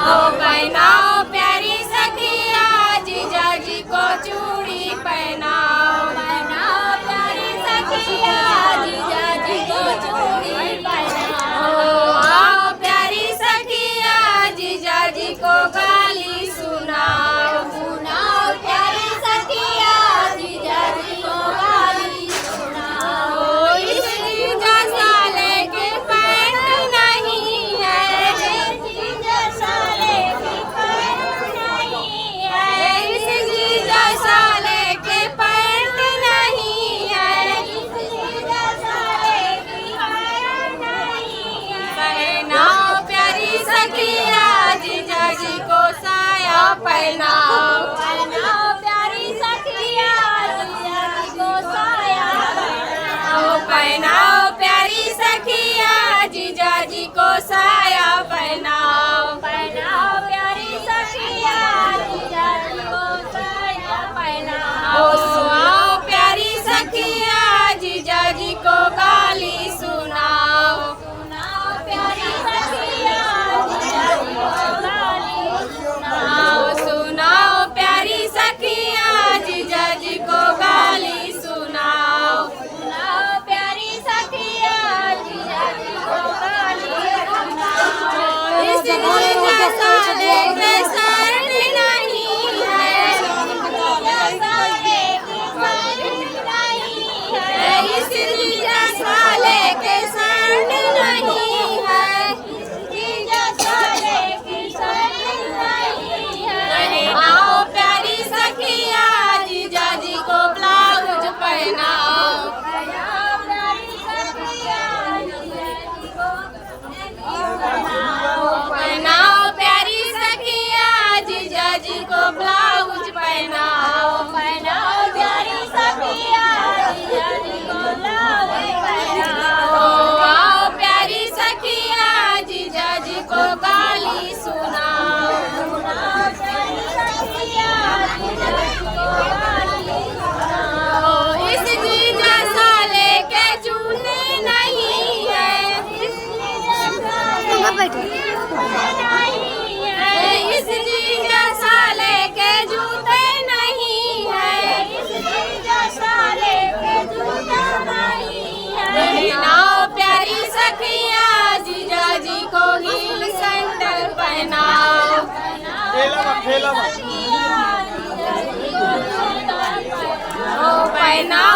ओ पहनाओ प्यारी सखिया जीजा जी को चूड़ी पहनाओ। पहनाओ प्यारी सखिया जीजा जी को चूड़ी पहनाओ। आओ प्यारी सखिया जीजा जी को गाली सुनाओ। सुनाओ प्यारी सखिया जीजा जी को गाली सुनाओ। इस जीजा साले के पैंट नहीं है। जीजा साले की पैंट नहीं है। इस जीजा साले के पैंट नहीं है। इस जीजा साले की पैंट नहीं है। पहनाओ प्यारी सखिया जीजा जी को साया पहनाओ। पहनाओ प्यारी सखिया जीजा जी को साया पहनाओ। पहनाओ प्यारी सखिया जीजा जी को साया पहनाओ। पहनाओ प्यारी सखिया जीजा जी को साया पहनाओ। आओ प्यारी सखिया जीजा जी को गाली सुनाओ। सुनाओ प्यारी सखिया जीजा जी को गाली सुनाओ। सुनाओ प्यारी सखिया जीजा जी को गाली सुनाओ। सुनाओ प्यारी सखिया जीजा जी को गाली सुनाओ। इस जीजा साले के शर्ट नहीं है। जीजा साले की शर्ट नहीं है। इस जीजा साले के शर्ट नहीं है। जीजा साले की शर्ट नहीं है। आओ प्यारी सखिया जीजा जी को ब्लाउज पहनाओ। पहनाओ प्यारी सखिया जीजा जी को पहनाओ। प्यारी सखिया जीजा जी को ब्लाउज पहनाओ। पहनाओ प्यारी सखिया जीजा जी को ब्लाउज पहनाओ। आओ प्यारी सखिया जीजा जी को गाली सुनाओ। सुनाओ प्यारी सखिया जीजा जी को गाली सुनाओ। इस जीजा साले के जूते नहीं है। इस जीजा साले के नहीं है। इस जीजा साले के जूते नहीं है। इस जीजा साले के जूते नहीं है। पहनाओ प्यारी सखिया जीजा जी को हील सैंडल पहनाओ। पहनाओ